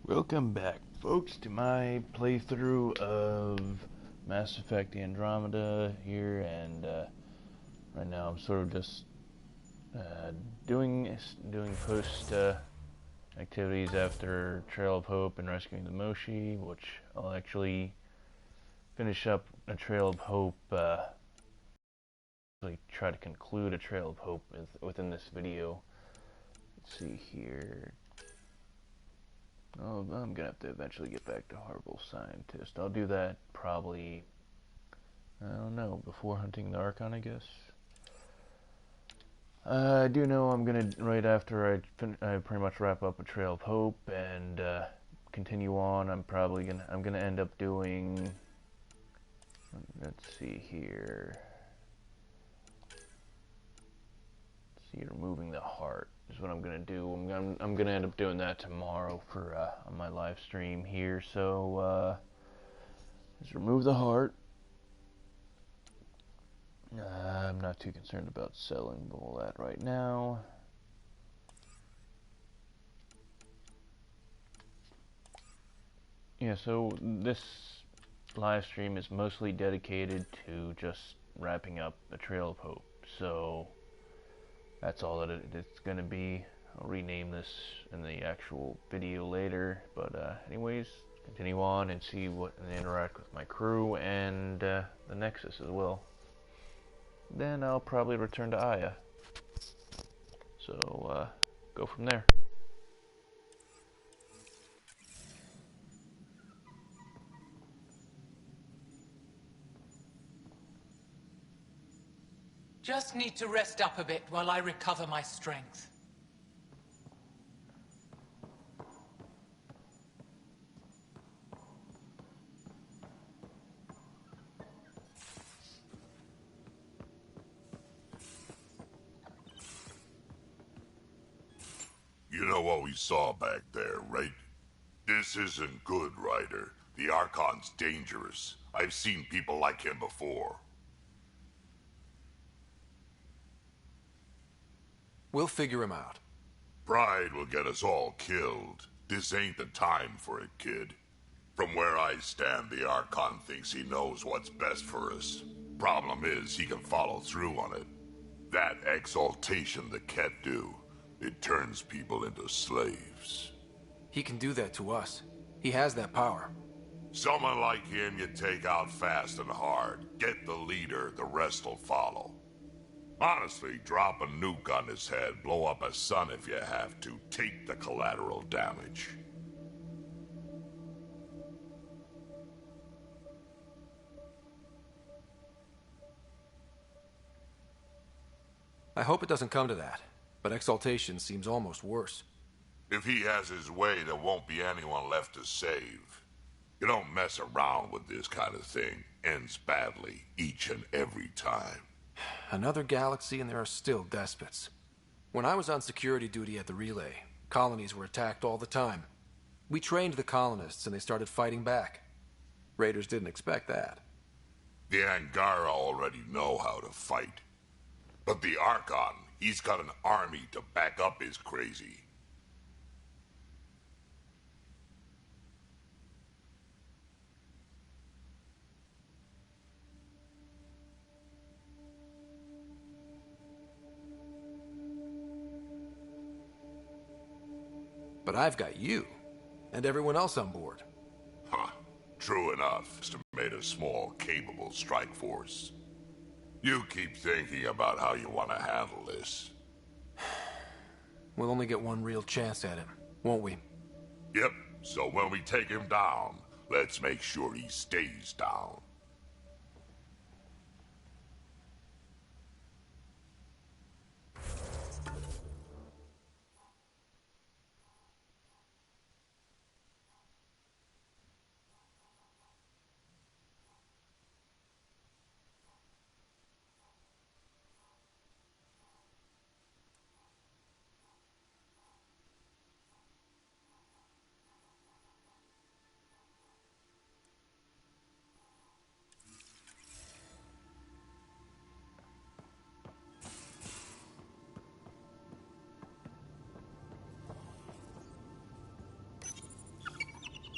Welcome back, folks, to my playthrough of Mass Effect Andromeda here, and right now I'm sort of just doing post activities after Trail of Hope and rescuing the Moshae, which I'll actually finish up a Trail of Hope, actually try to conclude a Trail of Hope within this video. Let's see here. Oh, I'm gonna have to eventually get back to Horrible Scientist. I'll do that probably, I don't know, before hunting the Archon, I guess. I do know I'm gonna, right after I pretty much wrap up a Trail of Hope and continue on, I'm gonna end up doing, let's see here. Removing the heart is what I'm gonna do. I'm gonna end up doing that tomorrow for on my live stream here. So just remove the heart. I'm not too concerned about selling all that right now. Yeah, so this live stream is mostly dedicated to just wrapping up a Trail of Hope. So that's all that it's going to be. I'll rename this in the actual video later. But anyways, continue on and see what and interact with my crew and the Nexus as well. Then I'll probably return to Aya. So go from there. Just need to rest up a bit while I recover my strength. You know what we saw back there, right? This isn't good, Ryder. The Archon's dangerous. I've seen people like him before. We'll figure him out. Pride will get us all killed. This ain't the time for it, kid. From where I stand, the Archon thinks he knows what's best for us. Problem is, he can follow through on it. That exaltation the Ket do, it turns people into slaves. He can do that to us. He has that power. Someone like him you take out fast and hard. Get the leader, the rest will follow. Honestly, drop a nuke on his head, blow up a sun if you have to. Take the collateral damage. I hope it doesn't come to that, but exaltation seems almost worse. If he has his way, there won't be anyone left to save. You don't mess around with this kind of thing. Ends badly, each and every time. Another galaxy and there are still despots. When I was on security duty at the relay, colonies were attacked all the time. We trained the colonists and they started fighting back. Raiders didn't expect that. The Angara already know how to fight. But the Archon, he's got an army to back up his crazy. But I've got you, and everyone else on board. Huh. True enough, to make a small, capable strike force. You keep thinking about how you want to handle this. We'll only get one real chance at him, won't we? Yep, so when we take him down, let's make sure he stays down.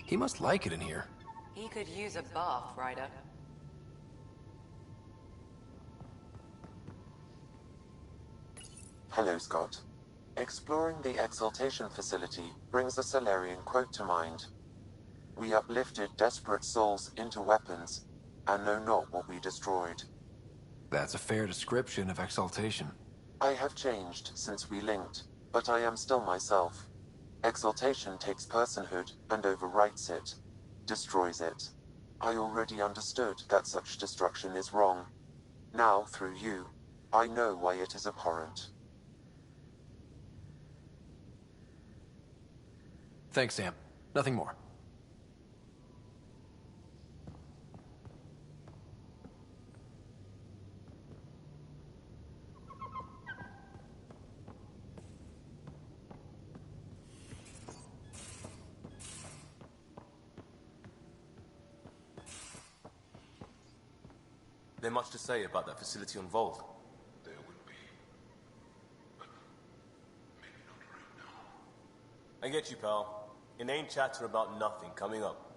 He must like it in here. He could use a bath, Ryder. Hello, Scott. Exploring the Exaltation facility brings a Salarian quote to mind. We uplifted desperate souls into weapons, and know not what we destroyed. That's a fair description of Exaltation. I have changed since we linked, but I am still myself. Exaltation takes personhood and overwrites it, destroys it. I already understood that such destruction is wrong. Now, through you, I know why it is abhorrent. Thanks, Sam. Nothing more. There much to say about that facility on Volt? There would be. But maybe not right now. I get you, pal. Inane chatter about nothing coming up.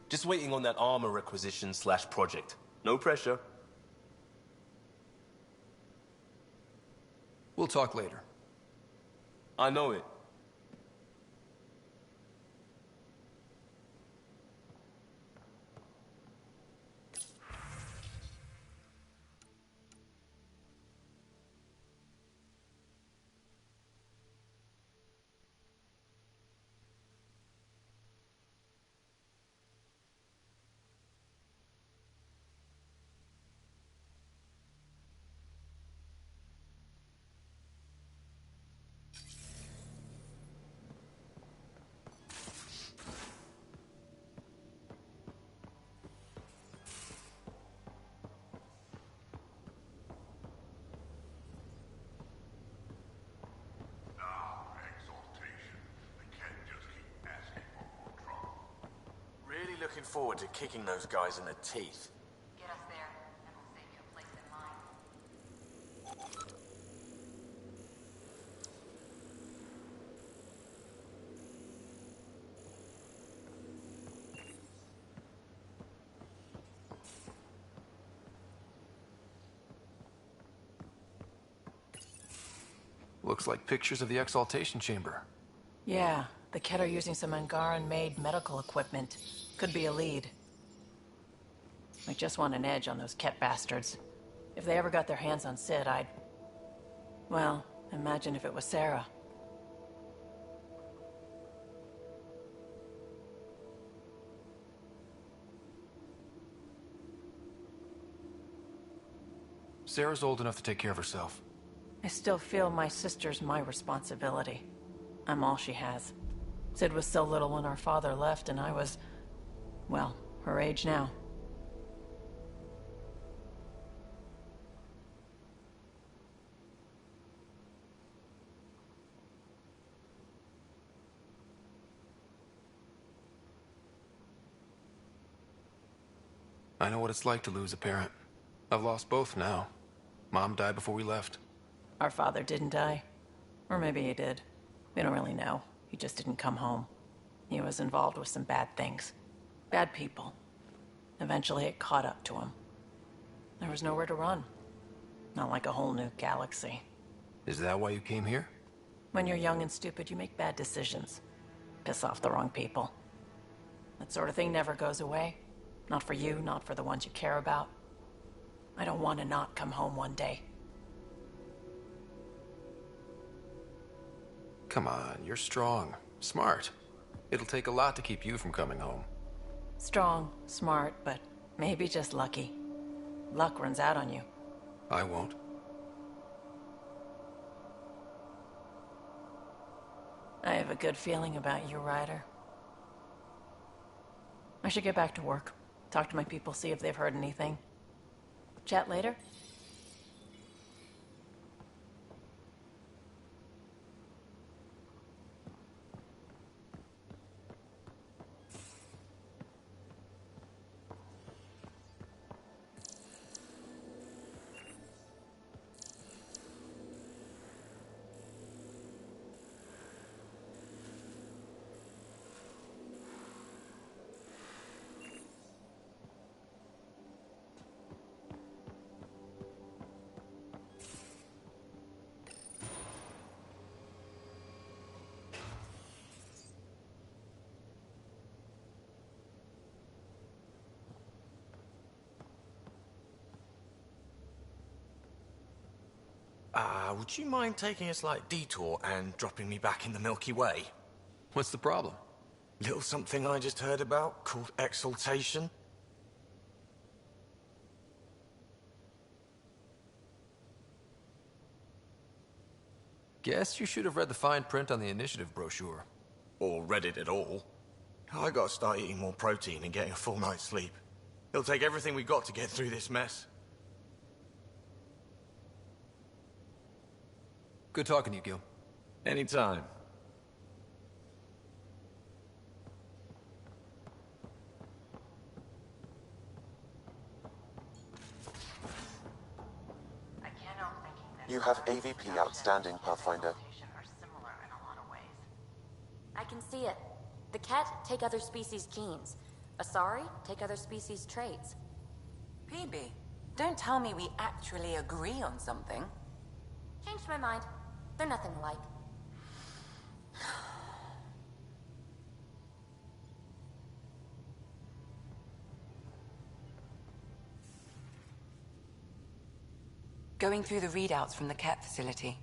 Just waiting on that armor requisition / project. No pressure. We'll talk later. I know it. Looking forward to kicking those guys in the teeth. Get us there, and we'll save you a place in line. Looks like pictures of the Exaltation Chamber. Yeah, the Ket are using some Angaran-made medical equipment. Could be a lead. I just want an edge on those Ket bastards. If they ever got their hands on Sid, I'd... Well, imagine if it was Sarah. Sarah's old enough to take care of herself. I still feel my sister's my responsibility. I'm all she has. Sid was so little when our father left, and I was... well, her age now. I know what it's like to lose a parent. I've lost both now. Mom died before we left. Our father didn't die. Or maybe he did. We don't really know. He just didn't come home. He was involved with some bad things. Bad people. Eventually it caught up to him. There was nowhere to run. Not like a whole new galaxy. Is that why you came here? When you're young and stupid, you make bad decisions. Piss off the wrong people. That sort of thing never goes away. Not for you, not for the ones you care about. I don't want to not come home one day. Come on, you're strong, smart. It'll take a lot to keep you from coming home. Strong, smart, but maybe just lucky. Luck runs out on you. I won't. I have a good feeling about you, Ryder. I should get back to work. Talk to my people, see if they've heard anything. Chat later? Would you mind taking a slight detour and dropping me back in the Milky Way? What's the problem? Little something I just heard about called exaltation. Guess you should have read the fine print on the initiative brochure. Or read it at all. I gotta start eating more protein and getting a full night's sleep. It'll take everything we got to get through this mess. Good talking to you, Gil. Anytime. You have AVP outstanding, Pathfinder. I can see it. The Ket take other species' genes. Asari take other species' traits. PB, don't tell me we actually agree on something. Changed my mind. They're nothing alike. Going through the readouts from the Ket facility.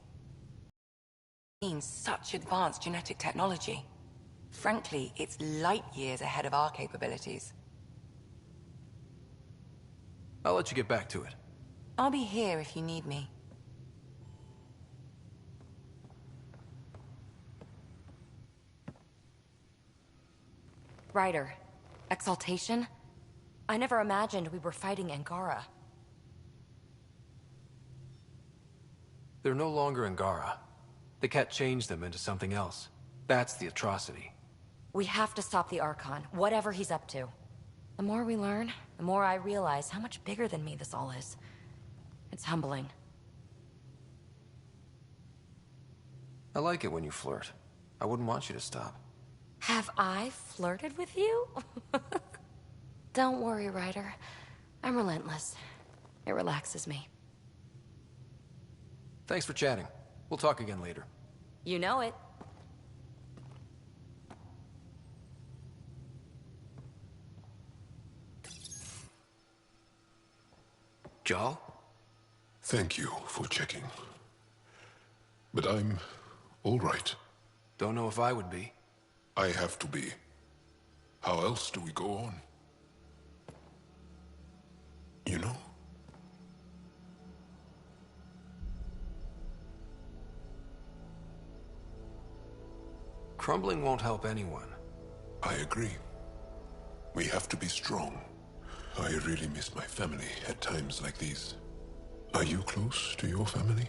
Means such advanced genetic technology. Frankly, it's light years ahead of our capabilities. I'll let you get back to it. I'll be here if you need me. Ryder, exaltation? I never imagined we were fighting Angara. They're no longer Angara. The Ket changed them into something else. That's the atrocity. We have to stop the Archon, whatever he's up to. The more we learn, the more I realize how much bigger than me this all is. It's humbling. I like it when you flirt. I wouldn't want you to stop. Have I flirted with you? Don't worry, Ryder. I'm relentless. It relaxes me. Thanks for chatting. We'll talk again later. You know it. Jal? Thank you for checking. But I'm all right. Don't know if I would be. I have to be. How else do we go on? You know? Crumbling won't help anyone. I agree. We have to be strong. I really miss my family at times like these. Are you close to your family?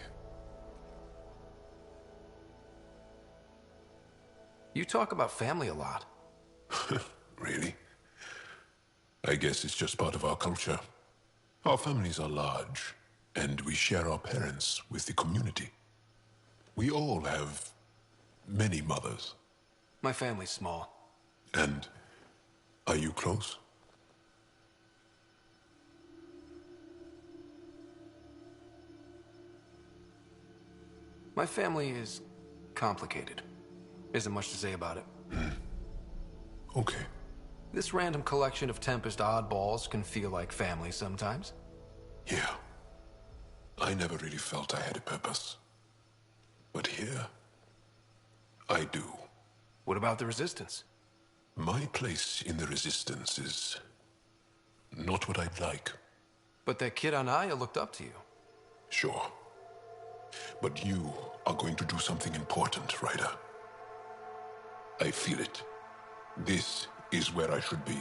You talk about family a lot. Really? I guess it's just part of our culture. Our families are large, and we share our parents with the community. We all have many mothers. My family's small. And are you close? My family is complicated. Isn't much to say about it. Okay. This random collection of Tempest oddballs can feel like family sometimes. Yeah. I never really felt I had a purpose. But here, I do. What about the Resistance? My place in the Resistance is not what I'd like. But that kid on Aya looked up to you. Sure. But you are going to do something important, Ryder. I feel it. This is where I should be.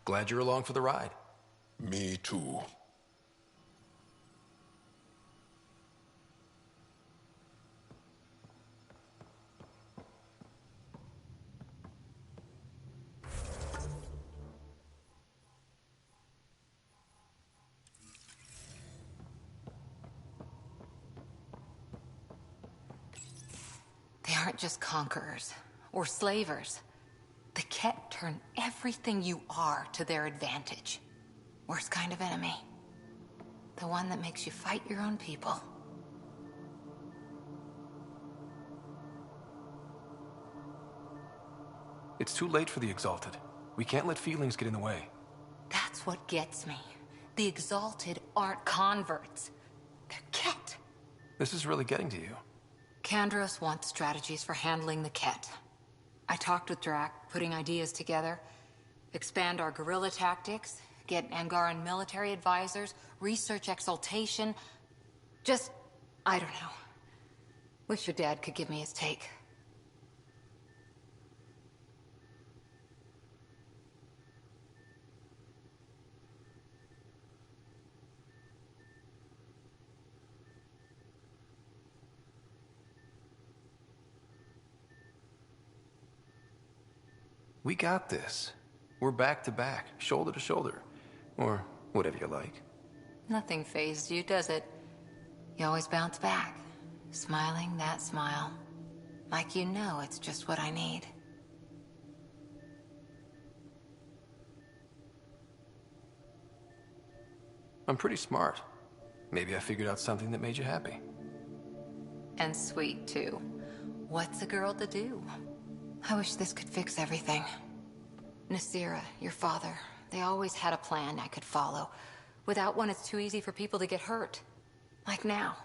Glad you're along for the ride. Me too. They aren't just conquerors or slavers. The Ket turn everything you are to their advantage. Worst kind of enemy. The one that makes you fight your own people. It's too late for the Exalted. We can't let feelings get in the way. That's what gets me. The Exalted aren't converts. They're Ket. This is really getting to you. Kandros wants strategies for handling the Ket. I talked with Drac, putting ideas together. Expand our guerrilla tactics, get Angaran military advisors, research exaltation. Just, I don't know. Wish your dad could give me his take. We got this. We're back to back, shoulder to shoulder. Or whatever you like. Nothing fazed you, does it? You always bounce back, smiling that smile. Like you know it's just what I need. I'm pretty smart. Maybe I figured out something that made you happy. And sweet, too. What's a girl to do? I wish this could fix everything. Nasira, your father, they always had a plan I could follow. Without one, it's too easy for people to get hurt. Like now.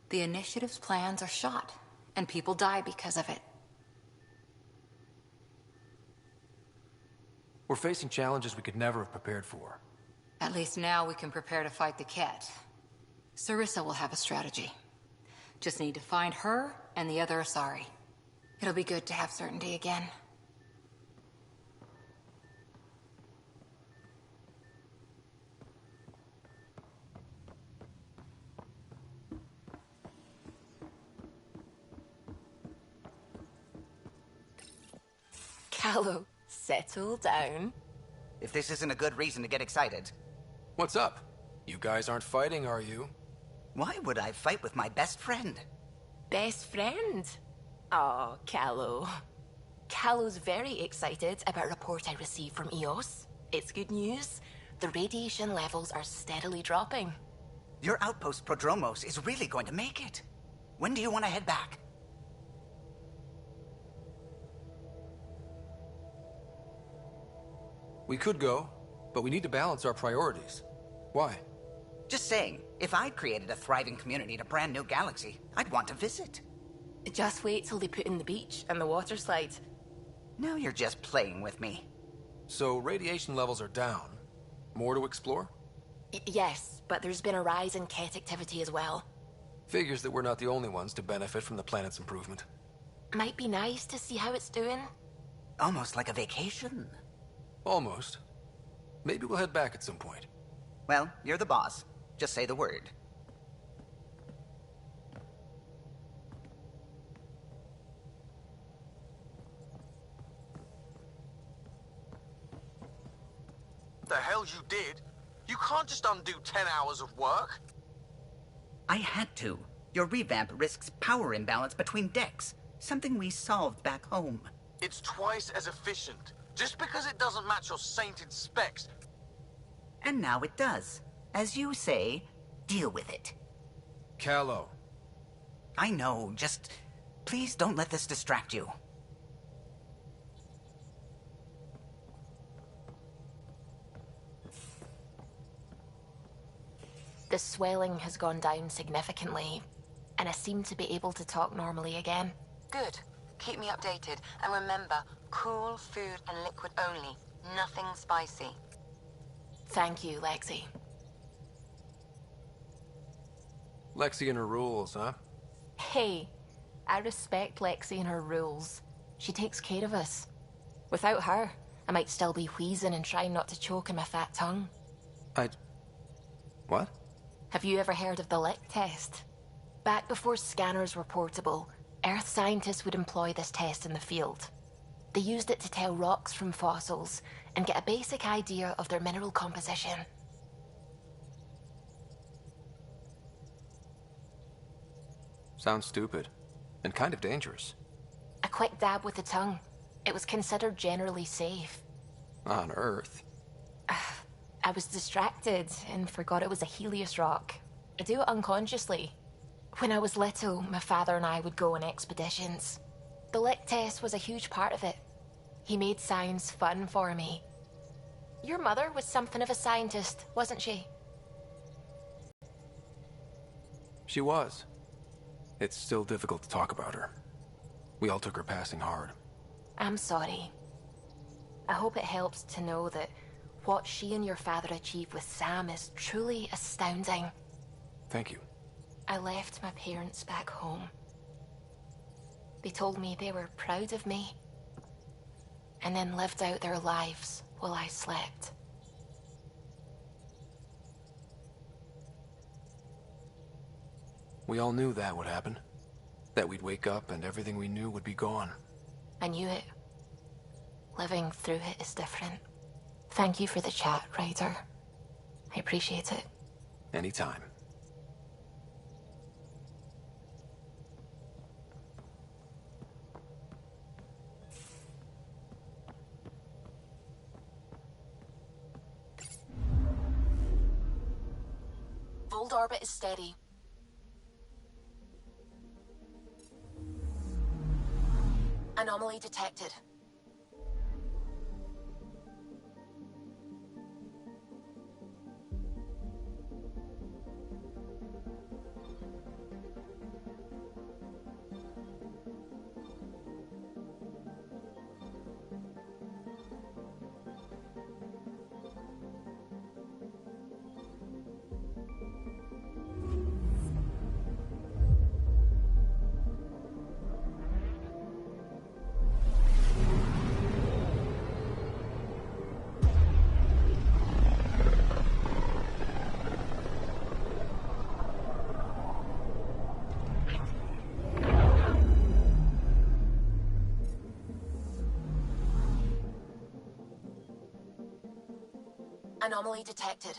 The Initiative's plans are shot, and people die because of it. We're facing challenges we could never have prepared for. At least now we can prepare to fight the Ket. Sarissa will have a strategy. Just need to find her and the other Asari. It'll be good to have certainty again. Callow, settle down. If this isn't a good reason to get excited. What's up? You guys aren't fighting, are you? Why would I fight with my best friend? Best friend? Oh, Callow. Callow's very excited about a report I received from EOS. It's good news. The radiation levels are steadily dropping. Your outpost Prodromos is really going to make it. When do you want to head back? We could go, but we need to balance our priorities. Why? Just saying, if I'd created a thriving community in a brand new galaxy, I'd want to visit. Just wait till they put in the beach and the water slide. Now you're just playing with me. So radiation levels are down. More to explore? Yes, but there's been a rise in Ket activity as well. Figures that we're not the only ones to benefit from the planet's improvement. Might be nice to see how it's doing. Almost like a vacation. Almost. Maybe we'll head back at some point. Well, you're the boss. Just say the word. The hell you did? You can't just undo 10 hours of work. I had to. Your revamp risks power imbalance between decks. Something we solved back home. It's twice as efficient. Just because it doesn't match your sainted specs. And now it does. As you say, deal with it. Callow. I know, just... please don't let this distract you. The swelling has gone down significantly, and I seem to be able to talk normally again. Good. Keep me updated. And remember, cool food and liquid only. Nothing spicy. Thank you, Lexi. Lexi and her rules, huh? Hey, I respect Lexi and her rules. She takes care of us. Without her, I might still be wheezing and trying not to choke in my fat tongue. What? Have you ever heard of the lick test? Back before scanners were portable, Earth scientists would employ this test in the field. They used it to tell rocks from fossils and get a basic idea of their mineral composition. Sounds stupid. And kind of dangerous. A quick dab with the tongue. It was considered generally safe. On Earth? I was distracted and forgot it was a Helios rock. I do it unconsciously. When I was little, my father and I would go on expeditions. The lick test was a huge part of it. He made science fun for me. Your mother was something of a scientist, wasn't she? She was. It's still difficult to talk about her. We all took her passing hard. I'm sorry. I hope it helps to know that what she and your father achieved with Sam is truly astounding. Thank you. I left my parents back home. They told me they were proud of me, and then lived out their lives while I slept. We all knew that would happen. That we'd wake up and everything we knew would be gone. I knew it. Living through it is different. Thank you for the chat, Ryder. I appreciate it. Anytime. Fold orbit is steady. Anomaly detected. Anomaly detected.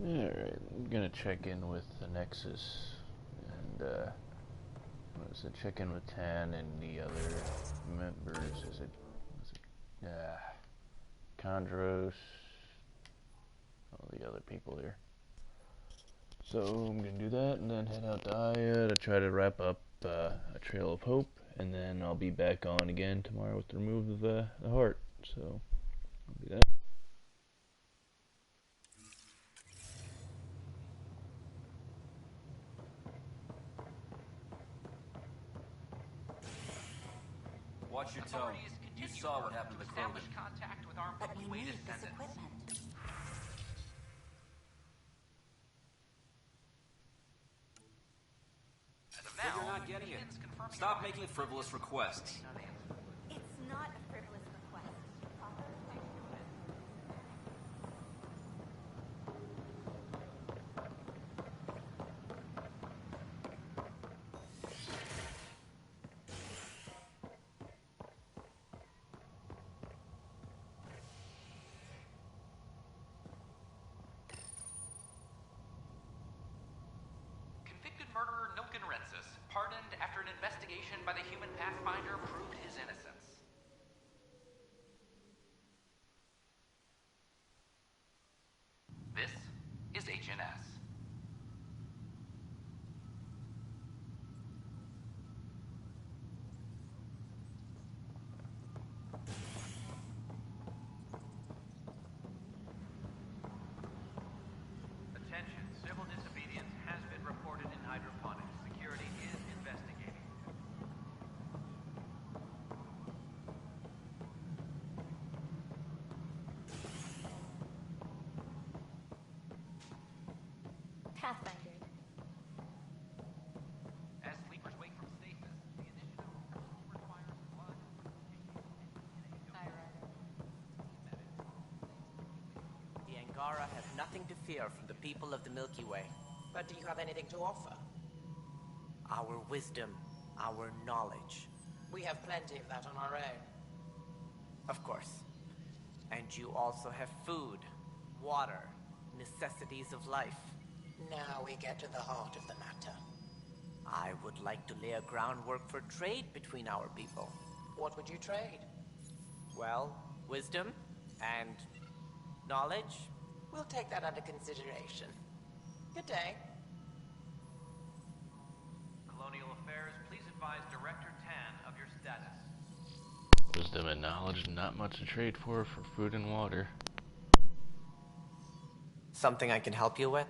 Alright, I'm gonna check in with the Nexus and what is it? Check in with Tan and the other members. Is it Chondros, all the other people here. So I'm gonna do that and then head out to Aya to try to wrap up A Trail of Hope, and then I'll be back on again tomorrow with the remove of the heart. So I'll do that. Watch your tone. You saw what happened to the Krogan. Contact with our way descendants. But you're not getting it. Stop making frivolous requests. It's not a frivolous request. Convicted murderer Nilken Rensis, pardoned after an investigation by the human Pathfinder proved his innocence. This is HNS. Pathfinder. As sleepers wake from stasis, the initiative requires blood. The Angara have nothing to fear from the people of the Milky Way. But do you have anything to offer? Our wisdom, our knowledge. We have plenty of that on our own. Of course. And you also have food, water, necessities of life. Now we get to the heart of the matter. I would like to lay a groundwork for trade between our people. What would you trade? Well, wisdom and knowledge. We'll take that under consideration. Good day. Colonial Affairs, please advise Director Tan of your status. Wisdom and knowledge, not much to trade for food and water. Something I can help you with?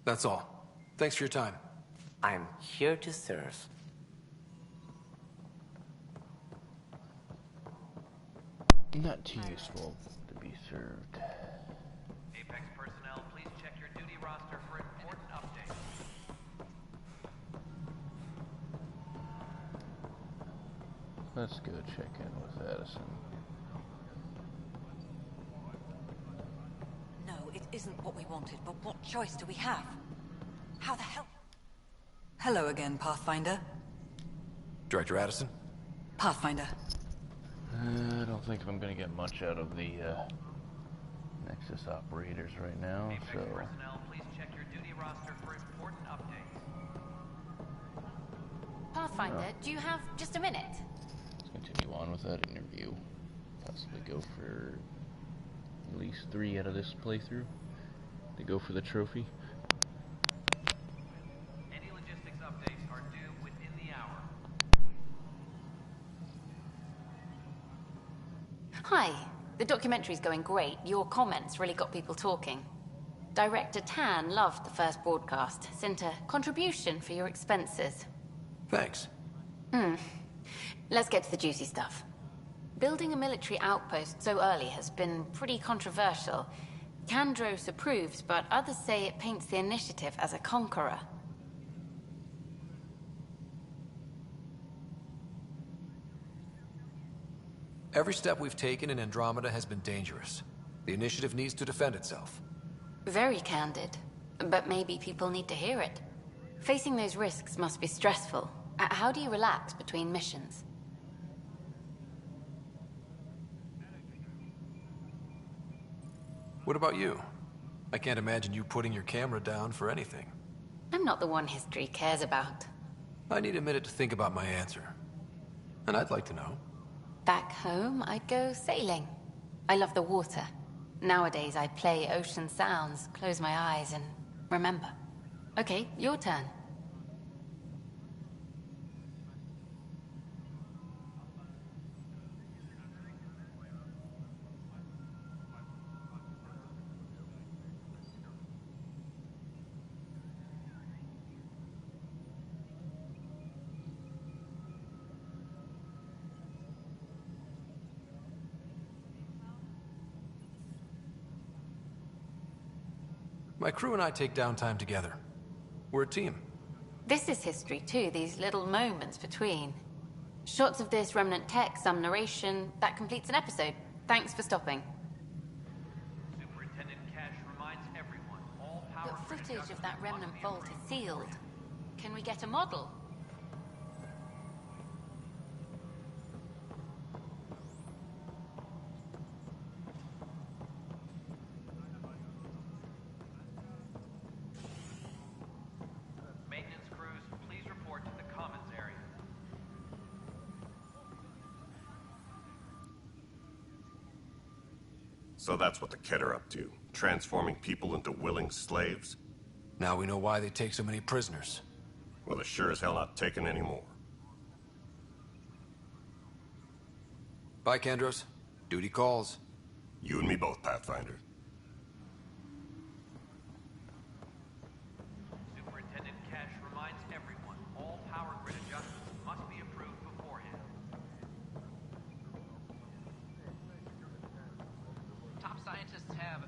That's all. Thanks for your time. I'm here to serve. Not too useful to be served. Apex personnel, please check your duty roster for important updates. Let's go check in with Addison. No, it isn't what we wanted, but what choice do we have? How the hell? Hello again, Pathfinder. Director Addison? Pathfinder. I don't think I'm gonna get much out of the Nexus operators right now, Apex so... personnel, please check your duty roster for important updates. Pathfinder, do you have just a minute? Let's continue on with that interview. Possibly go for at least 3 out of this playthrough to go for the trophy. Any logistics updates are due within the hour. Hi. The documentary's going great. Your comments really got people talking. Director Tan loved the first broadcast. Sent a contribution for your expenses. Thanks. Let's get to the juicy stuff. Building a military outpost so early has been pretty controversial. Kandros approves, but others say it paints the initiative as a conqueror. Every step we've taken in Andromeda has been dangerous. The initiative needs to defend itself. Very candid. But maybe people need to hear it. Facing those risks must be stressful. How do you relax between missions? What about you? I can't imagine you putting your camera down for anything. I'm not the one history cares about. I need a minute to think about my answer. And I'd like to know. Back home, I'd go sailing. I love the water. Nowadays, I play ocean sounds, close my eyes, and remember. Okay, your turn. My crew and I take downtime together. We're a team. This is history too, these little moments between. Shots of this remnant tech, some narration. That completes an episode. Thanks for stopping. Superintendent Cash reminds everyone, all power... But footage of that remnant vault is sealed. Can we get a model? Maintenance crews, please report to the commons area. So that's what the Kett are up to, transforming people into willing slaves? Now we know why they take so many prisoners. Well, they're sure as hell not taking any more. Bye, Kandros. Duty calls. You and me both, Pathfinder. Superintendent Cash reminds everyone, all power grid adjustments must be approved beforehand. Top scientists have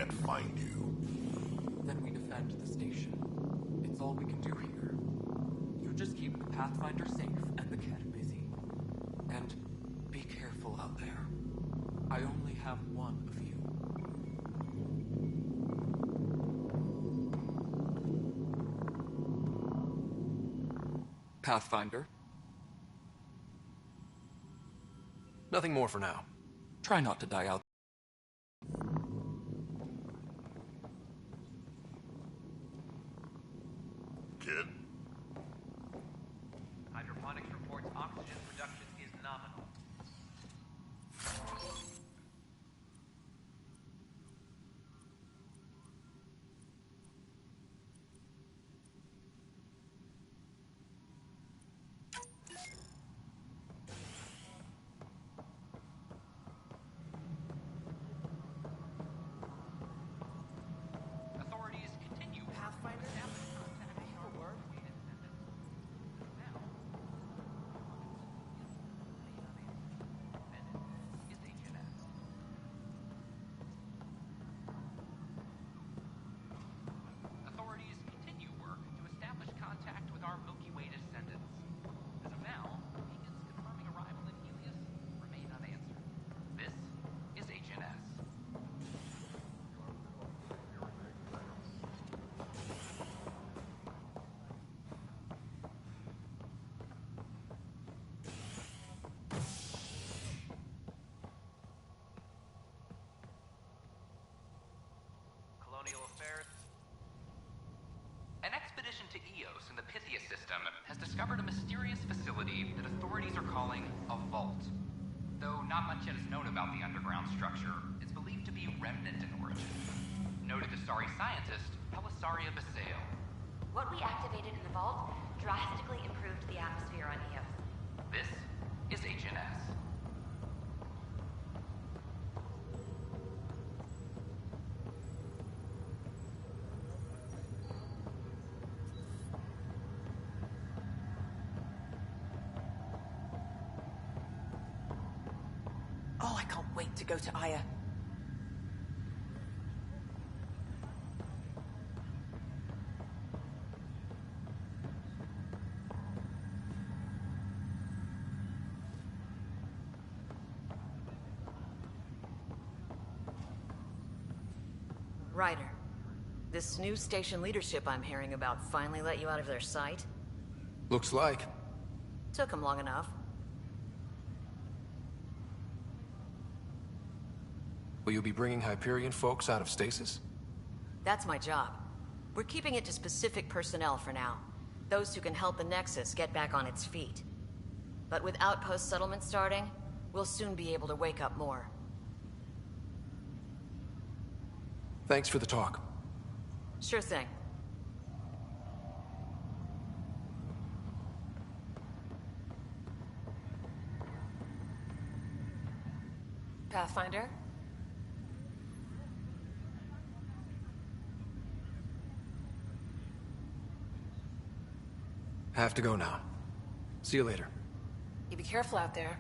can't find you. Then we defend the station. It's all we can do here. You just keep the Pathfinder safe and the Ket busy. And be careful out there. I only have one of you. Pathfinder? Nothing more for now. Try not to die out. Kid? Hydroponics reports oxygen production is nominal. Authorities continue. Pathfinder work. Authorities continue work to establish contact with our Milky Way descendants. As of now, beacons confirming arrival in Helios remain unanswered. This is HNS. Colonial Affairs. An expedition to Eos in the Pythia system has discovered a mysterious facility that authorities are calling a vault. Though not much yet is known about the underground structure, it's believed to be remnant in origin. Noted Asari scientist Pelisaria Baseo. What we activated in the vault drastically improved the atmosphere on Eos. This is HNS. Oh, I can't wait to go to Aya. Ryder, this new station leadership I'm hearing about finally let you out of their sight? Looks like. Took them long enough. Will you be bringing Hyperion folks out of stasis? That's my job. We're keeping it to specific personnel for now. Those who can help the Nexus get back on its feet. But with outpost settlement starting, we'll soon be able to wake up more. Thanks for the talk. Sure thing. Pathfinder? Have to go now. See you later. You be careful out there.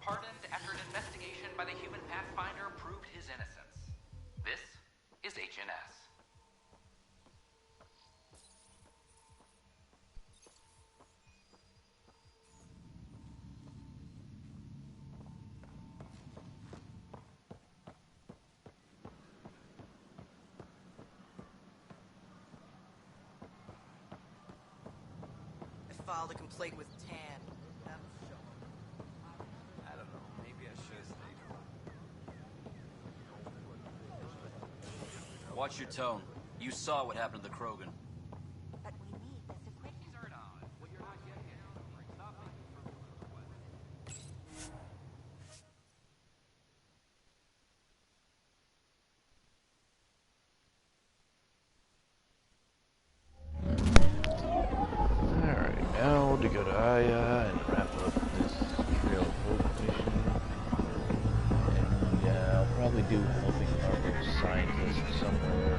pardoned after an investigation by the human Pathfinder proved his innocence. This is HNS. I filed a complaint with Tan. I don't know, maybe I should have stayed home. Watch your tone. You saw what happened to the Krogan. But we need this equipment. What you're not getting at, stop making frivolous requests. Alright, now to go to Aya and wrap up this Trail of Hope mission. And yeah, I'll probably do helping our scientists somewhere.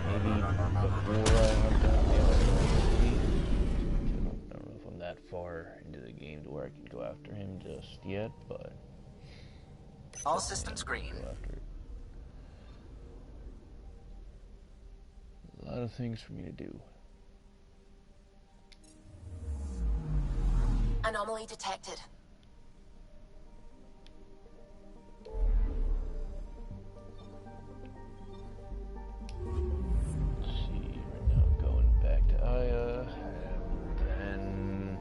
Maybe before I hunt down the other city. I don't know if I'm that far into the game to where I can go after him just yet, but... All systems green. A lot of things for me to do. Anomaly detected. Let's see, right now I'm going back to Aya, and then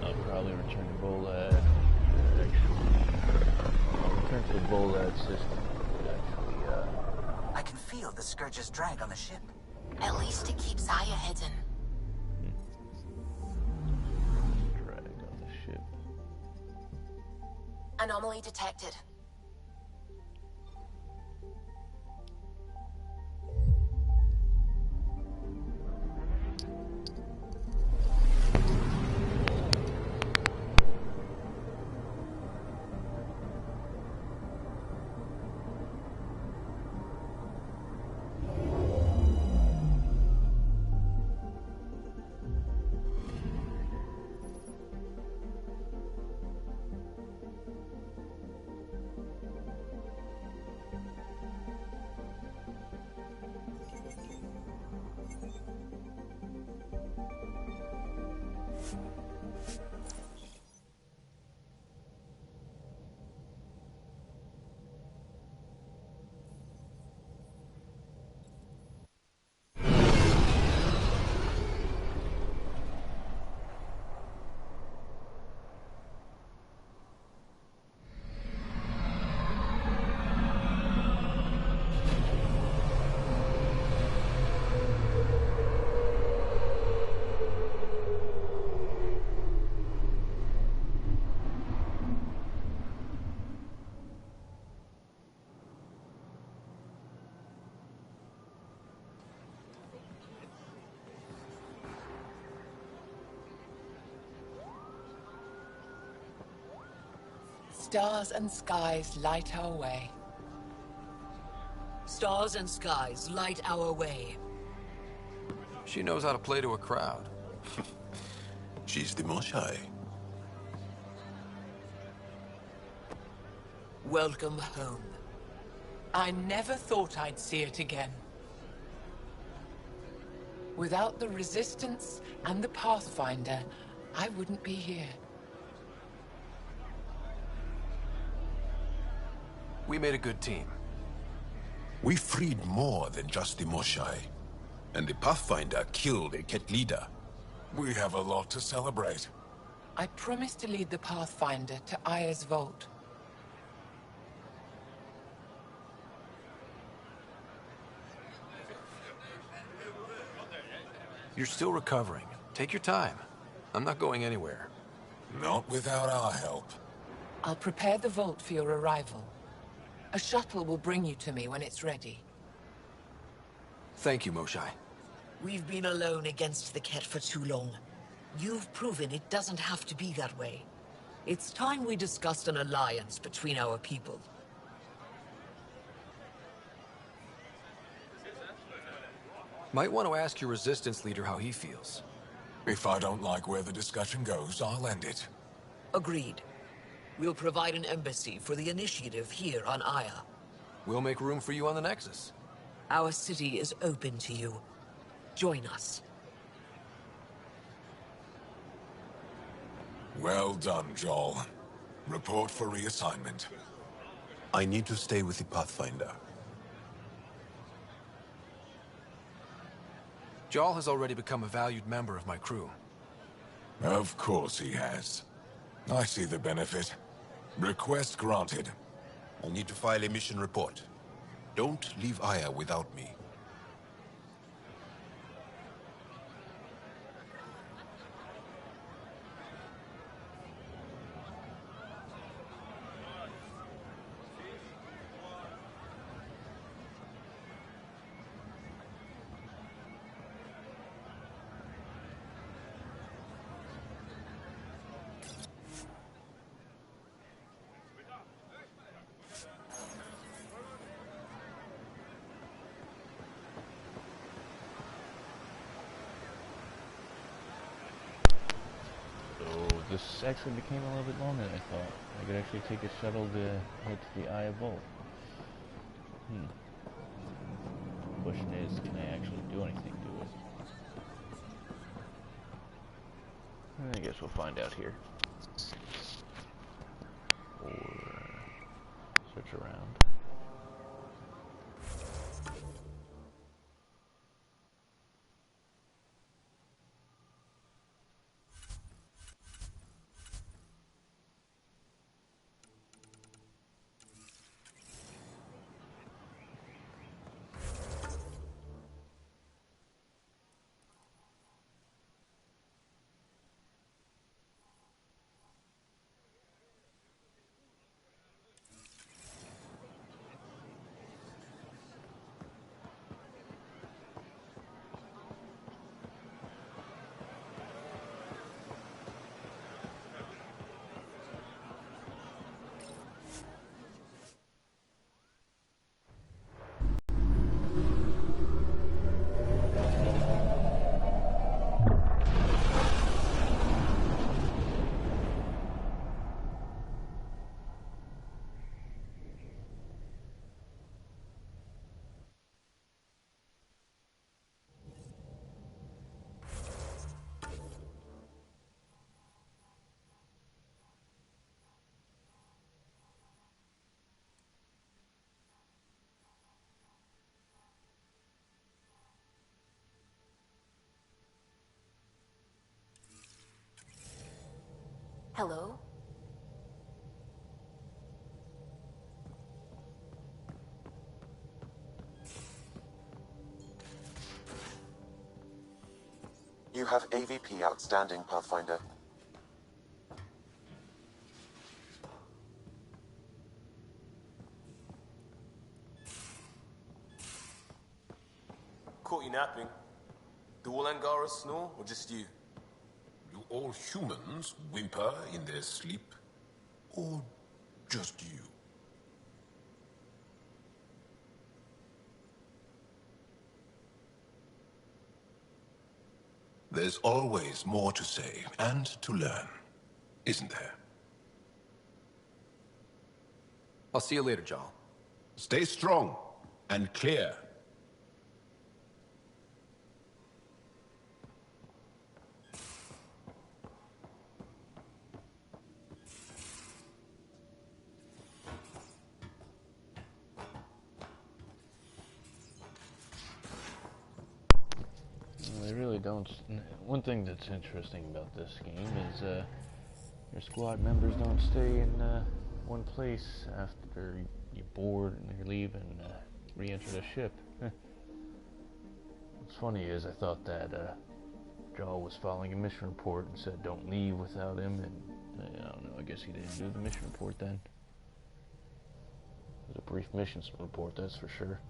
I'll probably return to Bolad. I'll return to the Bolad system. I can feel the Scourge's drag on the ship. At least it keeps Aya hidden. Drag on the ship. Anomaly detected. Stars and skies light our way. Stars and skies light our way. She knows how to play to a crowd. She's the Moshae. Welcome home. I never thought I'd see it again. Without the Resistance and the Pathfinder, I wouldn't be here. We made a good team. We freed more than just the Moshae. And the Pathfinder killed a Ket leader. We have a lot to celebrate. I promised to lead the Pathfinder to Aya's vault. You're still recovering. Take your time. I'm not going anywhere. Not without our help. I'll prepare the vault for your arrival. A shuttle will bring you to me when it's ready. Thank you, Moshae. We've been alone against the Ket for too long. You've proven it doesn't have to be that way. It's time we discussed an alliance between our people. Might want to ask your Resistance leader how he feels. If I don't like where the discussion goes, I'll end it. Agreed. We'll provide an embassy for the initiative here on Aya. We'll make room for you on the Nexus. Our city is open to you. Join us. Well done, Joel. Report for reassignment. I need to stay with the Pathfinder. Joel has already become a valued member of my crew. Of course he has. I see the benefit. Request granted. I need to file a mission report. Don't leave Aya without me. This actually became a little bit longer than I thought. I could actually take a shuttle to head to the Eye of Vault. Question is, can I actually do anything to it? I guess we'll find out here. Or search around. Hello? You have AVP outstanding, Pathfinder. Caught you napping. Do all Angaras snore, or just you? Do all humans whimper in their sleep? Or just you? There's always more to say and to learn, isn't there? I'll see you later, Jarl. Stay strong and clear. They really don't. One thing that's interesting about this game is your squad members don't stay in one place after you're bored and you leave and re-enter the ship. What's funny is I thought that Jaw was following a mission report and said don't leave without him, and I don't know, I guess he didn't do the mission report then. It was a brief mission report, that's for sure.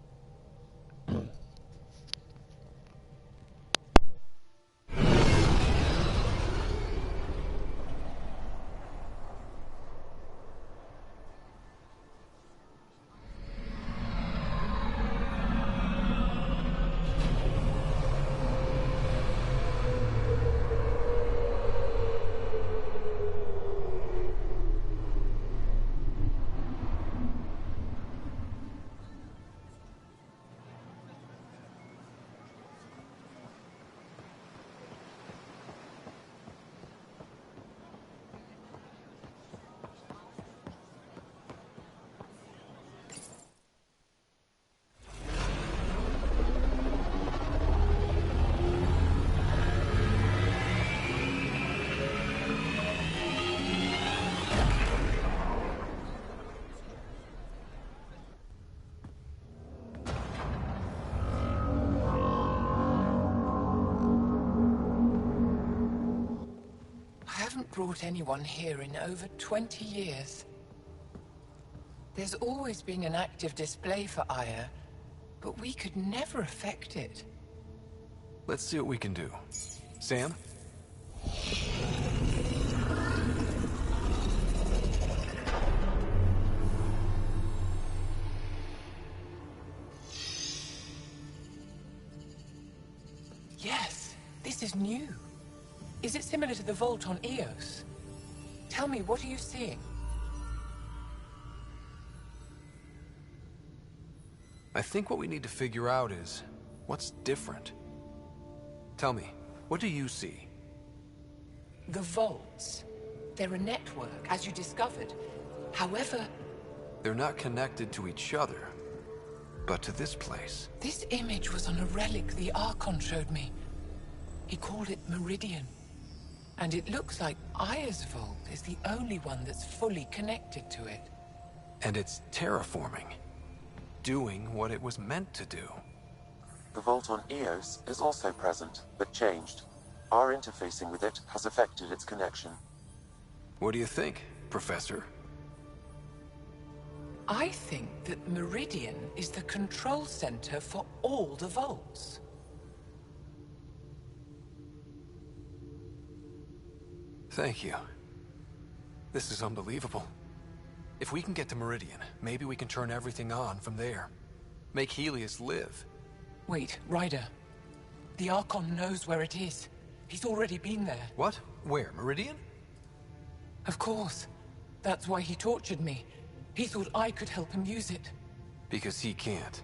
brought anyone here in over 20 years. There's always been an active display for Aya, but we could never affect it. Let's see what we can do. Sam? Yes, this is new. Is it similar to the vault on Eos? Tell me, what are you seeing? I think what we need to figure out is, what's different? Tell me, what do you see? The vaults. They're a network, as you discovered. However... They're not connected to each other, but to this place. This image was on a relic the Archon showed me. He called it Meridian. And it looks like Aya's vault is the only one that's fully connected to it. And it's terraforming. Doing what it was meant to do. The vault on Eos is also present, but changed. Our interfacing with it has affected its connection. What do you think, Professor? I think that Meridian is the control center for all the vaults. Thank you. This is unbelievable. If we can get to Meridian, maybe we can turn everything on from there. Make Helios live. Wait, Ryder. The Archon knows where it is. He's already been there. What? Where? Meridian? Of course. That's why he tortured me. He thought I could help him use it. Because he can't.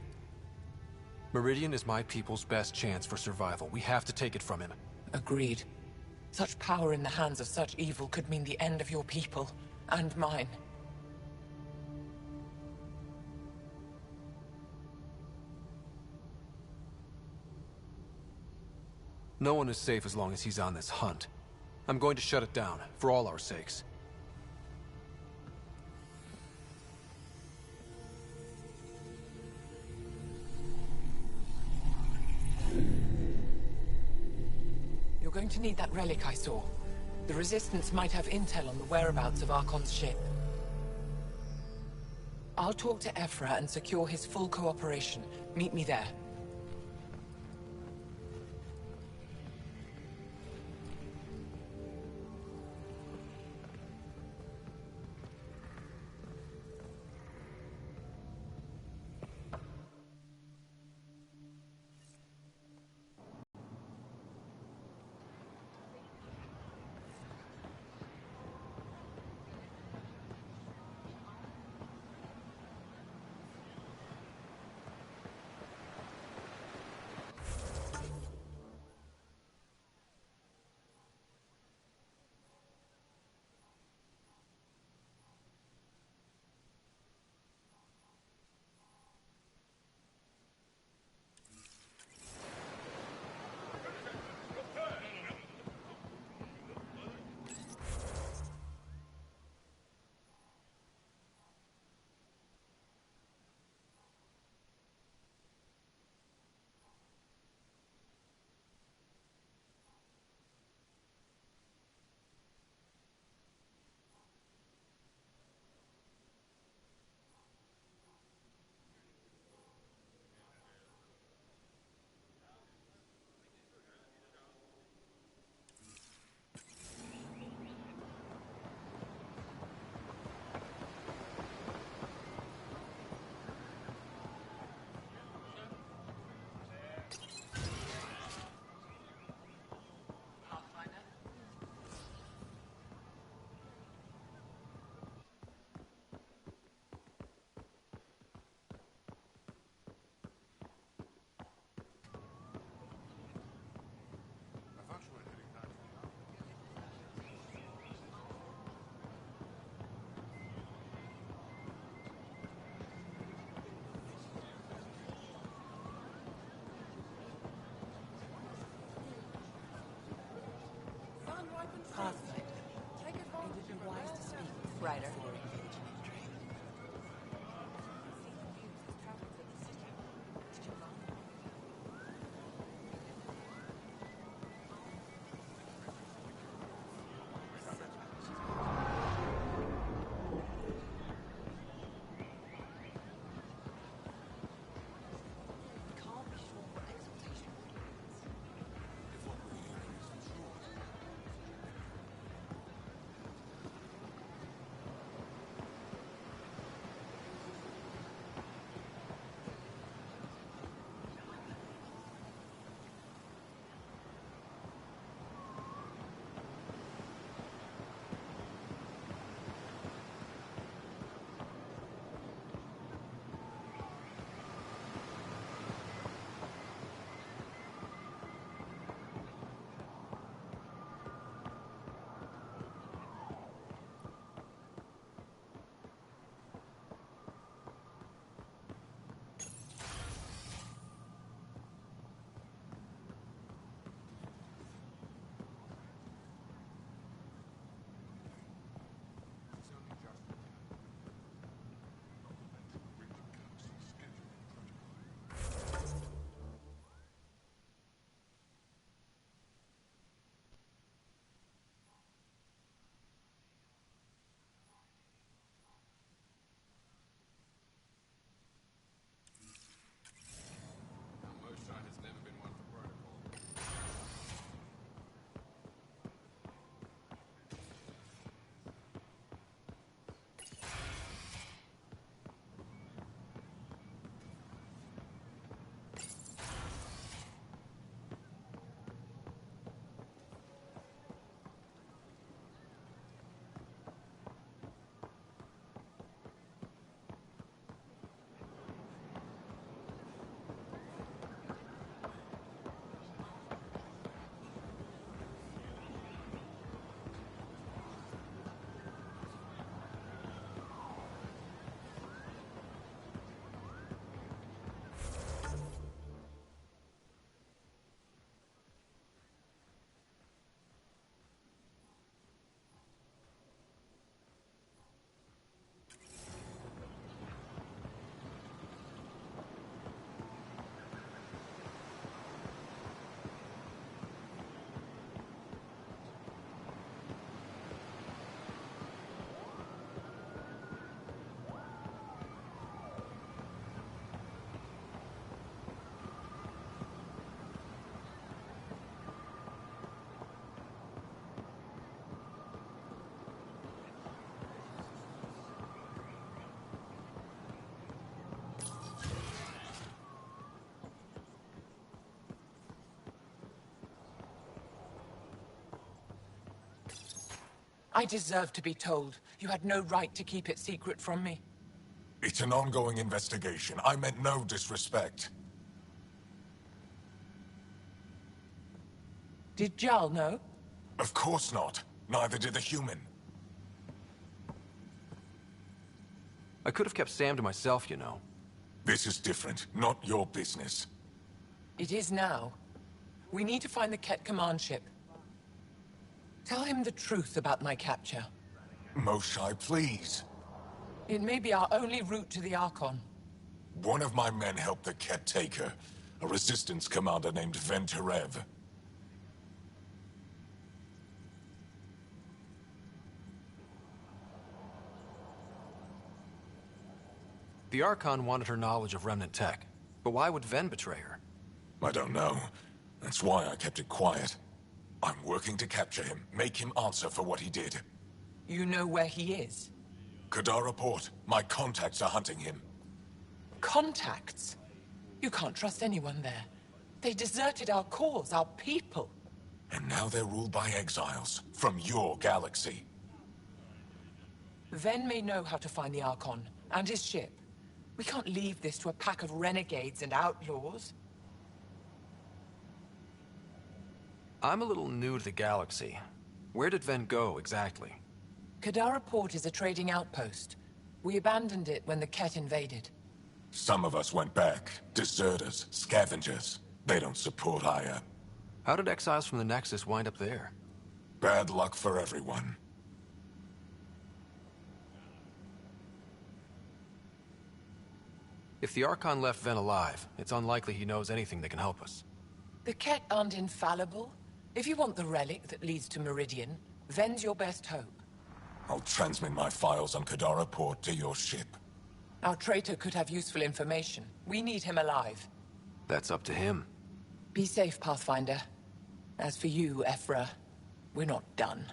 Meridian is my people's best chance for survival. We have to take it from him. Agreed. Such power in the hands of such evil could mean the end of your people, and mine. No one is safe as long as he's on this hunt. I'm going to shut it down, for all our sakes. You're going to need that relic I saw. The Resistance might have intel on the whereabouts of Archon's ship. I'll talk to Ephra and secure his full cooperation. Meet me there. Pathfinder. It would be wise to speak with Ryder. I deserve to be told. You had no right to keep it secret from me. It's an ongoing investigation. I meant no disrespect. Did Jarl know? Of course not. Neither did the human. I could have kept Sam to myself, you know. This is different. Not your business. It is now. We need to find the Ket command ship. Tell him the truth about my capture. Moshae, please. It may be our only route to the Archon. One of my men helped the Ket take her. A resistance commander named Venturev. The Archon wanted her knowledge of Remnant tech. But why would Ven betray her? I don't know. That's why I kept it quiet. I'm working to capture him, make him answer for what he did. You know where he is? Kadara Port. My contacts are hunting him. Contacts? You can't trust anyone there. They deserted our cause, our people. And now they're ruled by exiles from your galaxy. Ven may know how to find the Archon and his ship. We can't leave this to a pack of renegades and outlaws. I'm a little new to the galaxy. Where did Ven go, exactly? Kadara Port is a trading outpost. We abandoned it when the Ket invaded. Some of us went back. Deserters, scavengers. They don't support Aya. How did exiles from the Nexus wind up there? Bad luck for everyone. If the Archon left Ven alive, it's unlikely he knows anything that can help us. The Ket aren't infallible. If you want the relic that leads to Meridian, Ven's your best hope. I'll transmit my files on Kadara Port to your ship. Our traitor could have useful information. We need him alive. That's up to him. Be safe, Pathfinder. As for you, Ephra, we're not done.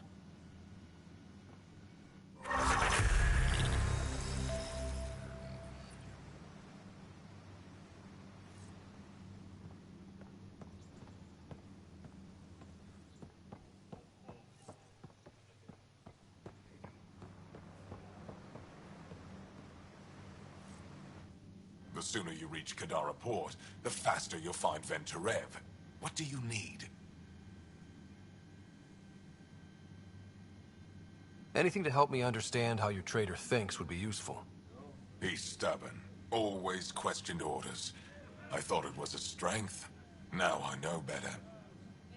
The sooner you reach Kadara Port, the faster you'll find Venturev. What do you need? Anything to help me understand how your traitor thinks would be useful. He's stubborn. Always questioned orders. I thought it was a strength. Now I know better.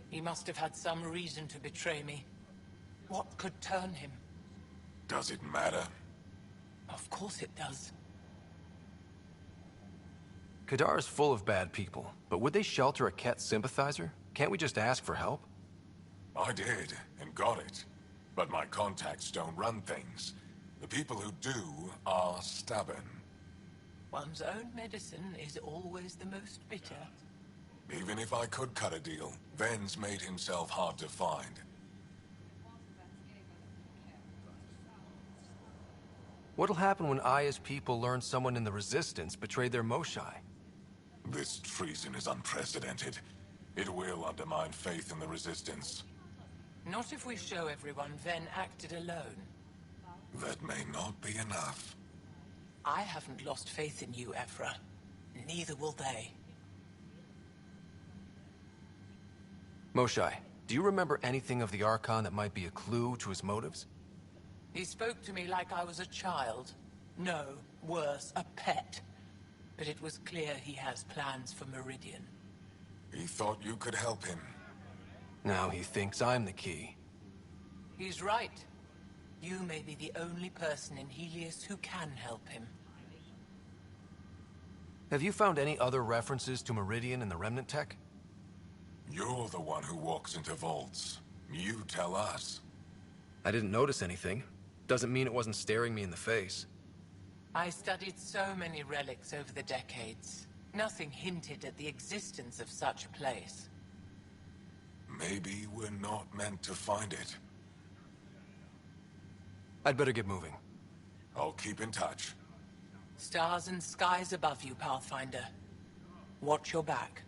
He must have had some reason to betray me. What could turn him? Does it matter? Of course it does. Kadara's full of bad people, but would they shelter a Ket sympathizer? Can't we just ask for help? I did, and got it. But my contacts don't run things. The people who do are stubborn. One's own medicine is always the most bitter. Even if I could cut a deal, Ven's made himself hard to find. What'll happen when Aya's people learn someone in the Resistance betrayed their Moshae? This treason is unprecedented. It will undermine faith in the Resistance. Not if we show everyone Ven acted alone. That may not be enough. I haven't lost faith in you, Ephra. Neither will they. Moshae, do you remember anything of the Archon that might be a clue to his motives? He spoke to me like I was a child. No, worse, a pet. But it was clear he has plans for Meridian. He thought you could help him. Now he thinks I'm the key. He's right. You may be the only person in Helios who can help him. Have you found any other references to Meridian in the Remnant tech? You're the one who walks into vaults. You tell us. I didn't notice anything. Doesn't mean it wasn't staring me in the face. I studied so many relics over the decades. Nothing hinted at the existence of such a place. Maybe we're not meant to find it. I'd better get moving. I'll keep in touch. Stars and skies above you, Pathfinder. Watch your back.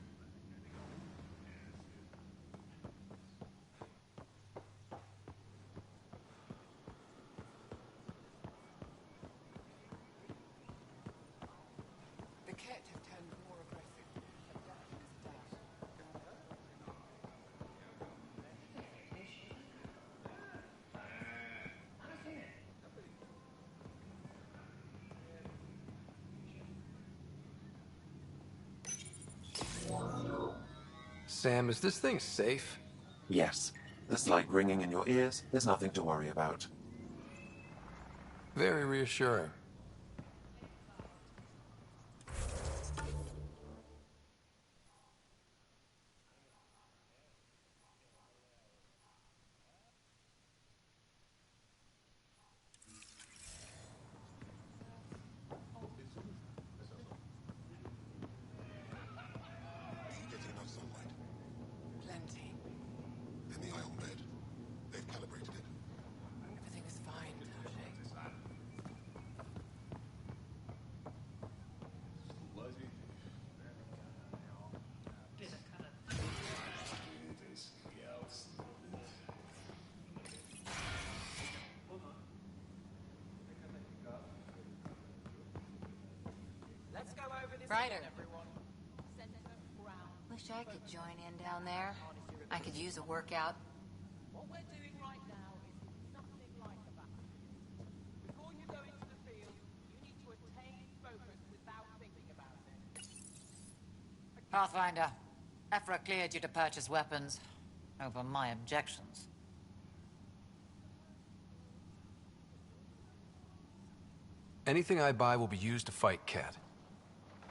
Sam, is this thing safe? Yes. The slight ringing in your ears is nothing to worry about. Very reassuring. Getting enough sunlight. Plenty. And the ion bed. They've calibrated it. Everything is fine, Moshae. Let's go over this Ryder. again, everyone. Wish I could join in down there. I could use a workout. What we're doing right now is something like that. Before you go into the field, you need to attain focus without thinking about it. Pathfinder, Ephra cleared you to purchase weapons. Over my objections. Anything I buy will be used to fight Cat.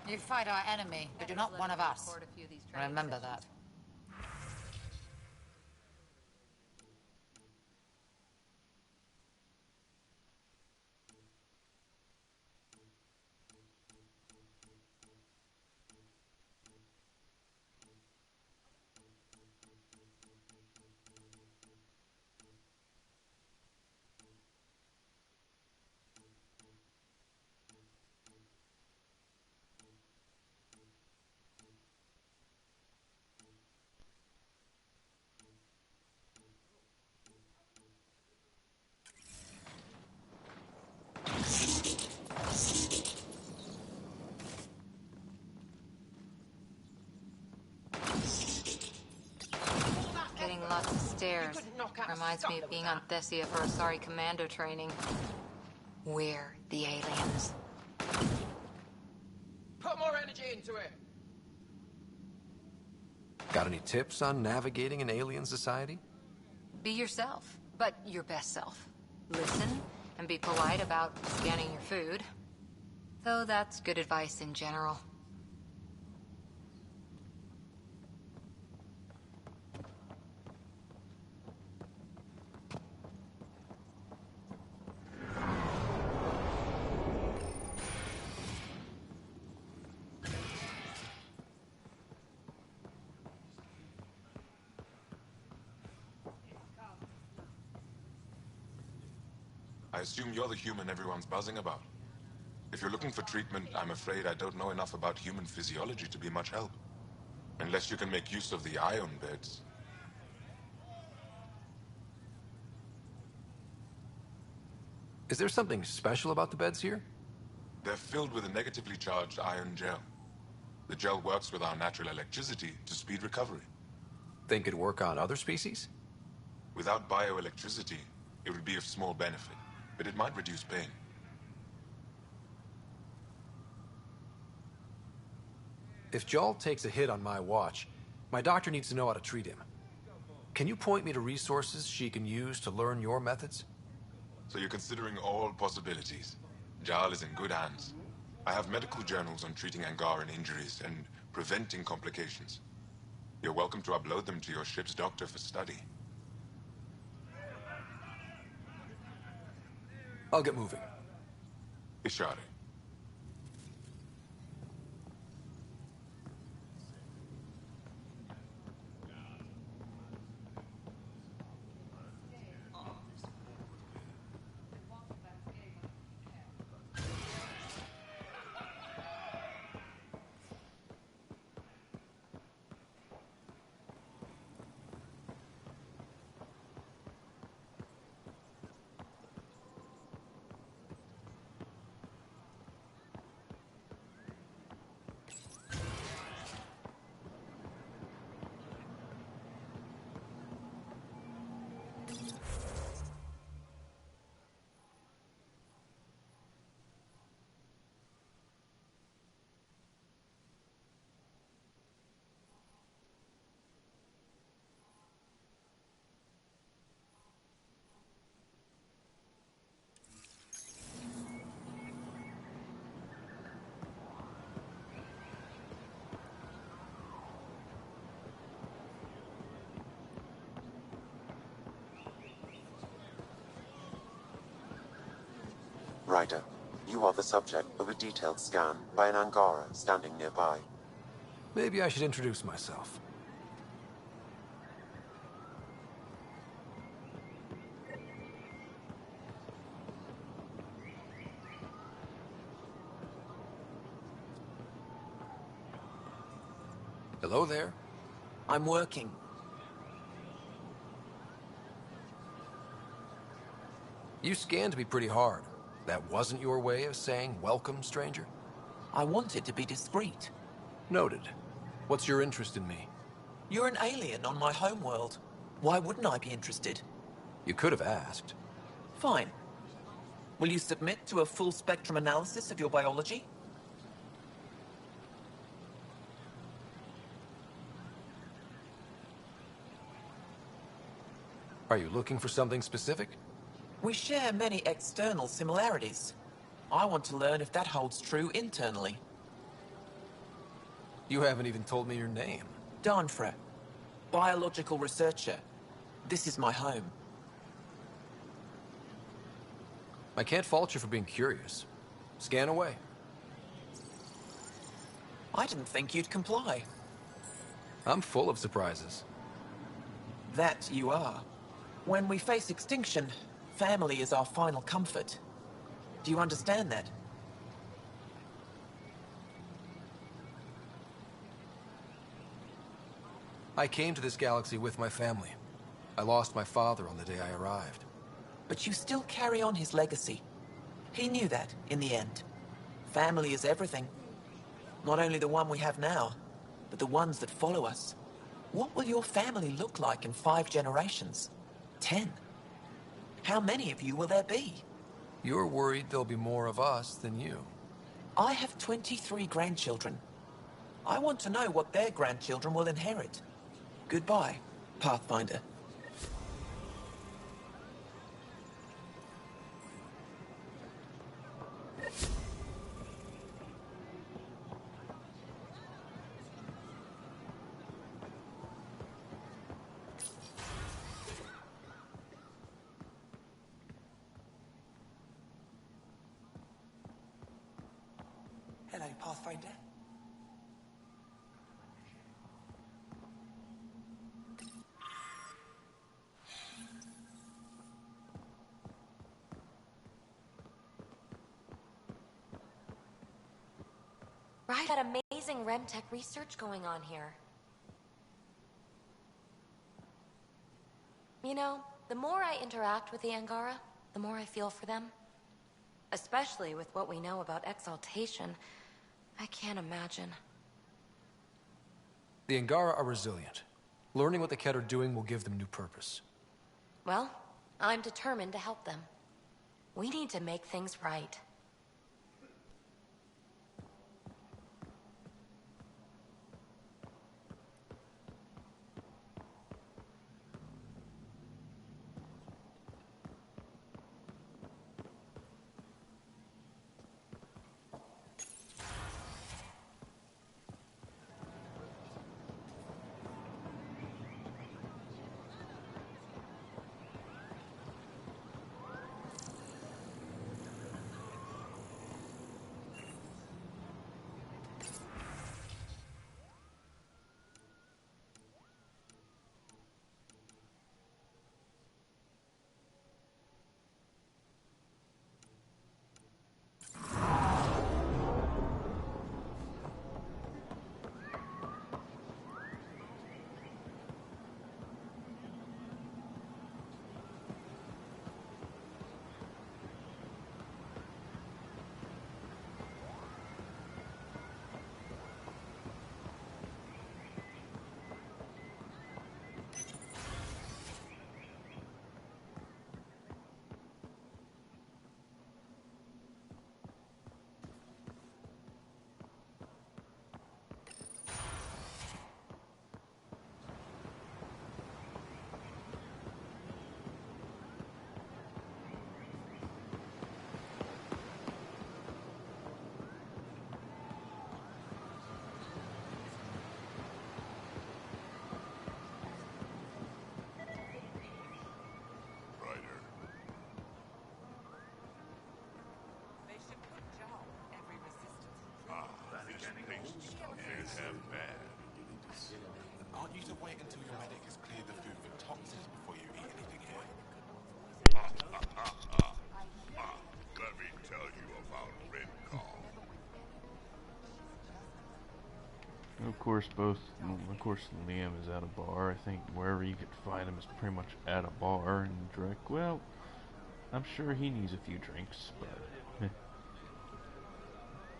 You fight our enemy, but you're not one of us. Remember that. Getting lots of stairs. Reminds me of being on Thessia for Asari commando training. We're the aliens. Put more energy into it. Got any tips on navigating an alien society? Be yourself, but your best self. Listen and be polite about scanning your food. Though that's good advice in general. I assume you're the human everyone's buzzing about. If you're looking for treatment, I'm afraid I don't know enough about human physiology to be much help. Unless you can make use of the ion beds. Is there something special about the beds here? They're filled with a negatively charged ion gel. The gel works with our natural electricity to speed recovery. Think it'd work on other species? Without bioelectricity, it would be of small benefit, but it might reduce pain. If Joel takes a hit on my watch, my doctor needs to know how to treat him. Can you point me to resources she can use to learn your methods? So you're considering all possibilities. Jarl is in good hands. I have medical journals on treating Angaran injuries and preventing complications. You're welcome to upload them to your ship's doctor for study. I'll get moving. Ishari. Ryder, you are the subject of a detailed scan by an Angara standing nearby. Maybe I should introduce myself. Hello there. I'm working. You scanned me pretty hard. That wasn't your way of saying welcome, stranger? I wanted to be discreet. Noted. What's your interest in me? You're an alien on my homeworld. Why wouldn't I be interested? You could have asked. Fine. Will you submit to a full spectrum analysis of your biology? Are you looking for something specific? We share many external similarities. I want to learn if that holds true internally. You haven't even told me your name. Danfra, biological researcher. This is my home. I can't fault you for being curious. Scan away. I didn't think you'd comply. I'm full of surprises. That you are. When we face extinction, family is our final comfort. Do you understand that? I came to this galaxy with my family. I lost my father on the day I arrived. But you still carry on his legacy. He knew that, in the end. Family is everything. Not only the one we have now, but the ones that follow us. What will your family look like in 5 generations? 10? How many of you will there be? You're worried there'll be more of us than you. I have 23 grandchildren. I want to know what their grandchildren will inherit. Goodbye, Pathfinder. Hello, Pathfinder. Right, got amazing RemTech research going on here. You know, the more I interact with the Angara, the more I feel for them. Especially with what we know about exaltation. I can't imagine. The Angara are resilient. Learning what the Kett are doing will give them new purpose. Well, I'm determined to help them. We need to make things right. Yes, and bad. Aren't you to wait until your medic has cleared the food for toxins before you eat anything here? Let me tell you about Red Call. Of course, Liam is at a bar. I think wherever you could find him is pretty much at a bar and drink. Well, I'm sure he needs a few drinks, but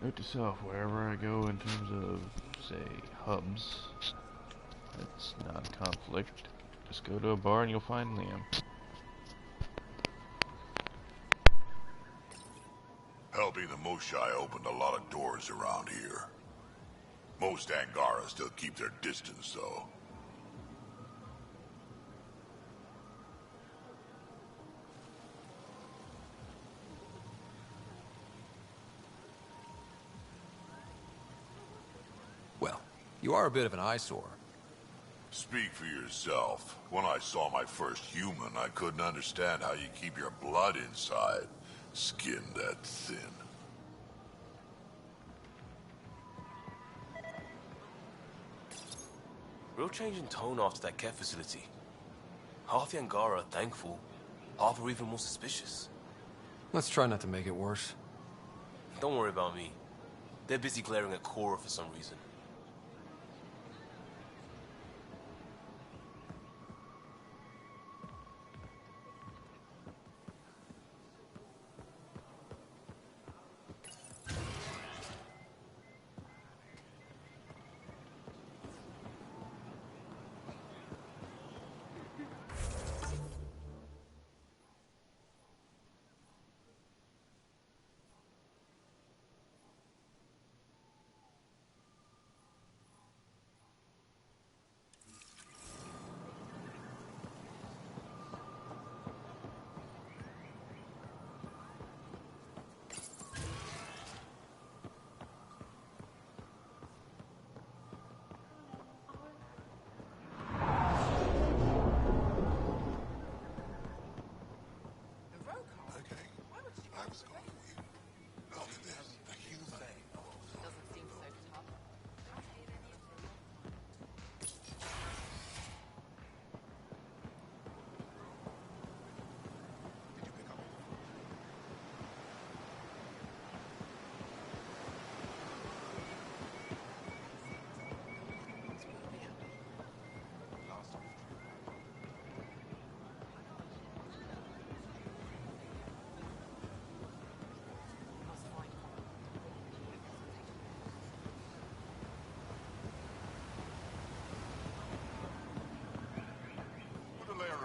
note to self: wherever I go in terms of, say, hubs, that's not a conflict. Just go to a bar and you'll find Liam. Helping the Moshae opened a lot of doors around here. Most Angara still keep their distance, though. Well, you are a bit of an eyesore. Speak for yourself. When I saw my first human, I couldn't understand how you keep your blood inside. Skin that thin. Real change in tone after that care facility. Half the Angara are thankful, half are even more suspicious. Let's try not to make it worse. Don't worry about me. They're busy glaring at Cora for some reason.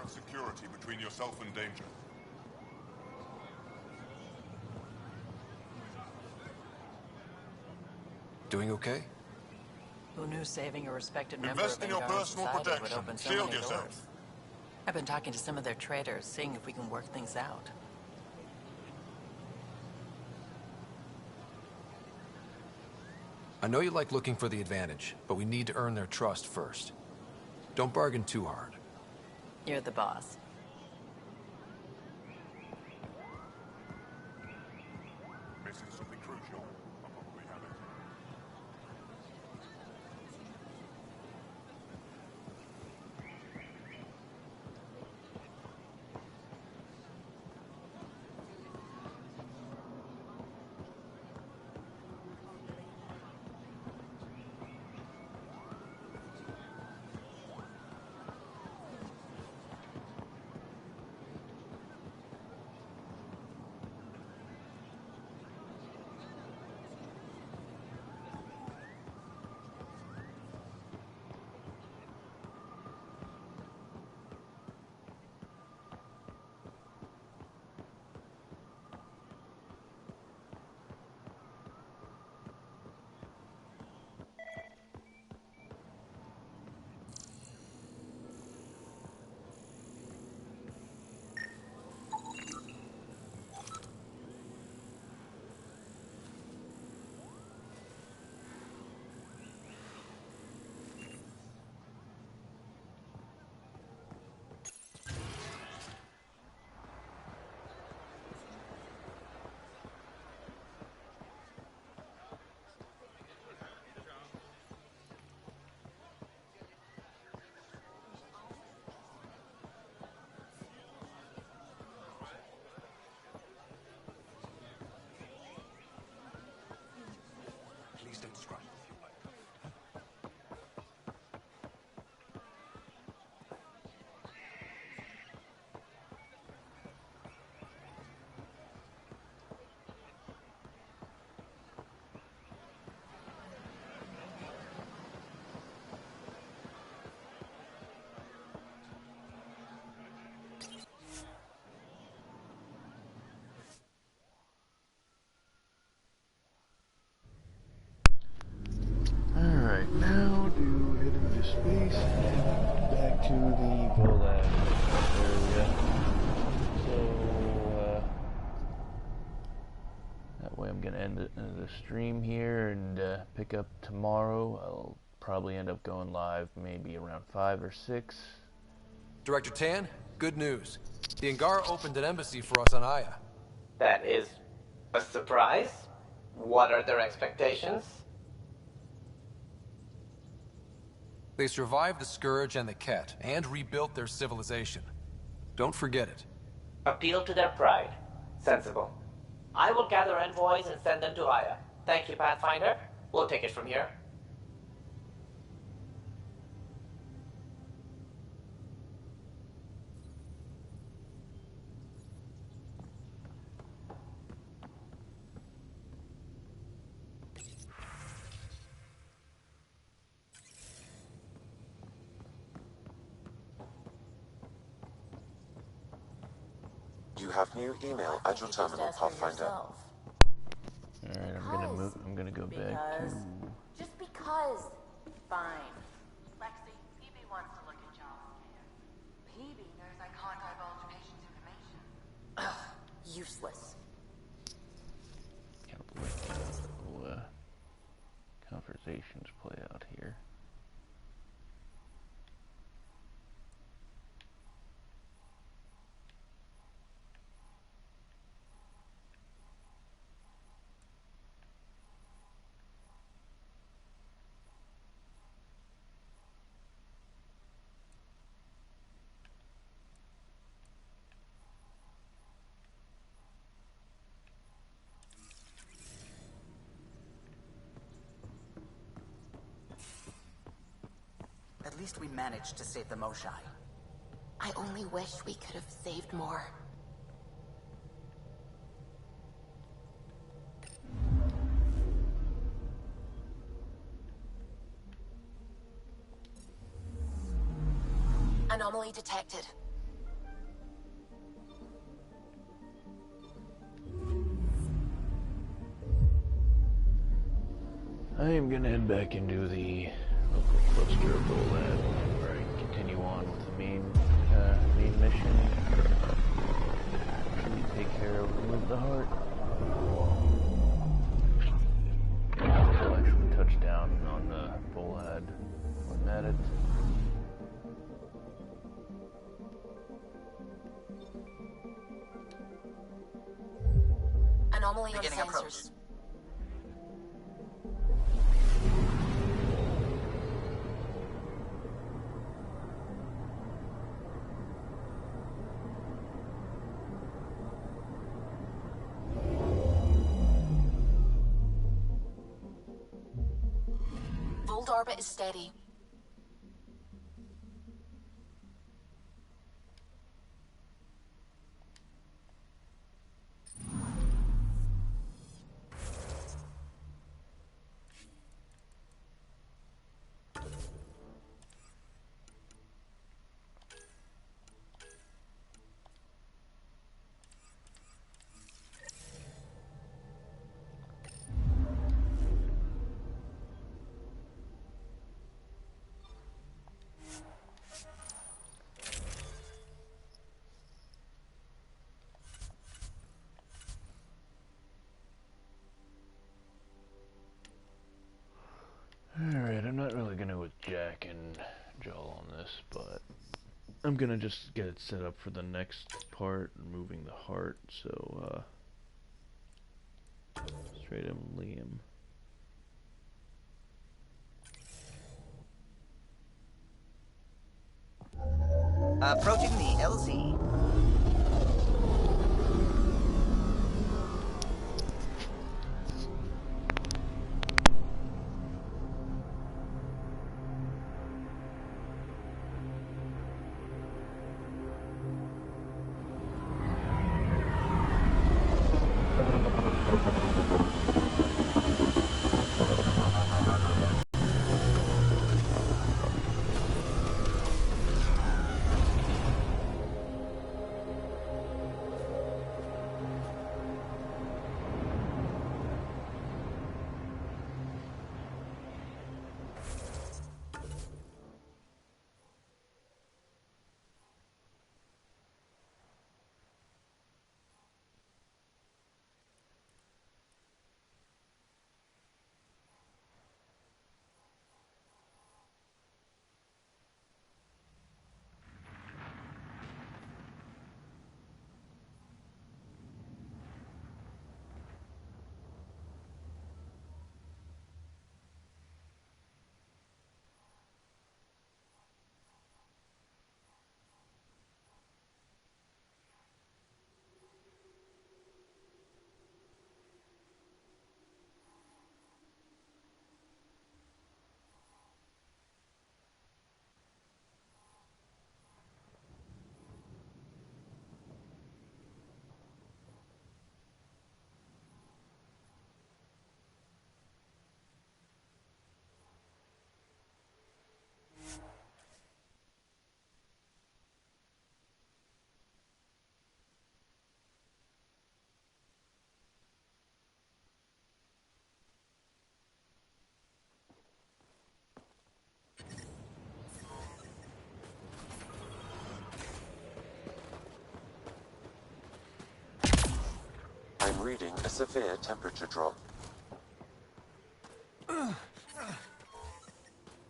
Security between yourself and danger. Doing okay? Who knew saving a respected member Invest of in your Angara personal society would protection. open so Shield many yourself. doors? I've been talking to some of their traders, seeing if we can work things out. I know you like looking for the advantage, but we need to earn their trust first. Don't bargain too hard. You're the boss. Missing something crucial. I'll probably have it. to space and back to the Volad area. So, that way I'm going to end the stream here and pick up tomorrow. I'll probably end up going live maybe around 5 or 6. Director Tan, good news. The Angara opened an embassy for us on Aya. That is a surprise? What are their expectations? They survived the Scourge and the Ket, and rebuilt their civilization. Don't forget it. Appeal to their pride. Sensible. I will gather envoys and send them to Aya. Thank you, Pathfinder. We'll take it from here. You have new email at your terminal, Pathfinder. Alright, I'm gonna go back to... Just because. Fine. Lexi, PB wants to look at y'all's care. PB knows I can't divulge patient's information. Ugh, useless. Can't believe how conversations play out here. At least we managed to save the Moshae. I only wish we could have saved more. Anomaly detected. I am gonna head back into the local cluster of Volad where I can continue on with the main mission. Actually take care of remove the heart. I'll actually touch down on Volad when at it. Anomaly on sensors. Volt orbit is steady. Alright, I'm not really gonna with Jack and Joel on this, but I'm gonna just get it set up for the next part, removing the heart, so straight in Liam. Approaching the LZ. reading a severe temperature drop.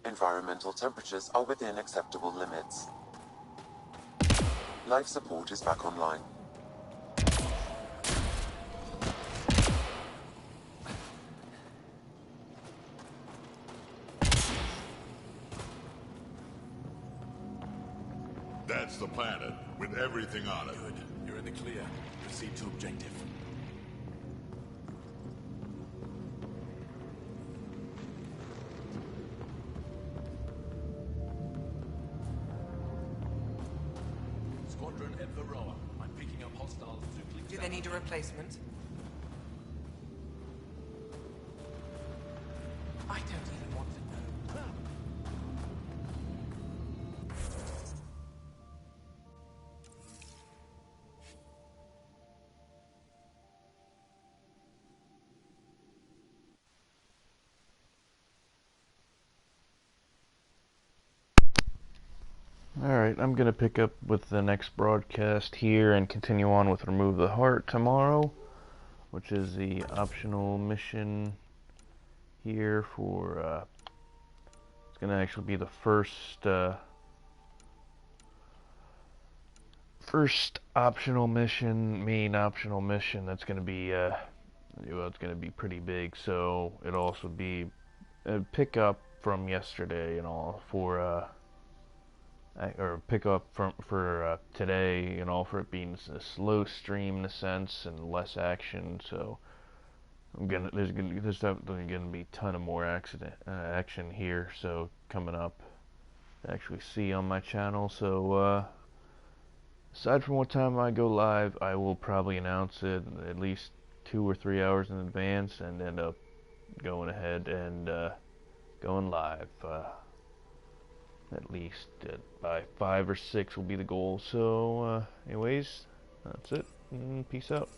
Environmental temperatures are within acceptable limits. Life support is back online. That's the planet, with everything on it. Good. You're in the clear. Proceed to objective. Squadron at Varroa. I'm picking up hostile nuclear... Do they need a replacement? I don't even want to know. Alright, I'm going to pick up with the next broadcast here and continue on with Remove the Heart tomorrow, which is the optional mission here for, it's going to actually be the first optional mission, main optional mission that's going to be, well, it's going to be pretty big, so it'll also be a pickup from yesterday and all for, or pick up for today and all, for it being a slow stream in a sense and less action. So there's definitely gonna be a ton of more action here. So coming up to actually see on my channel. So aside from what time I go live, I will probably announce it at least 2 or 3 hours in advance and end up going ahead and going live. At least by 5 or 6 will be the goal. So anyways, that's it, and peace out.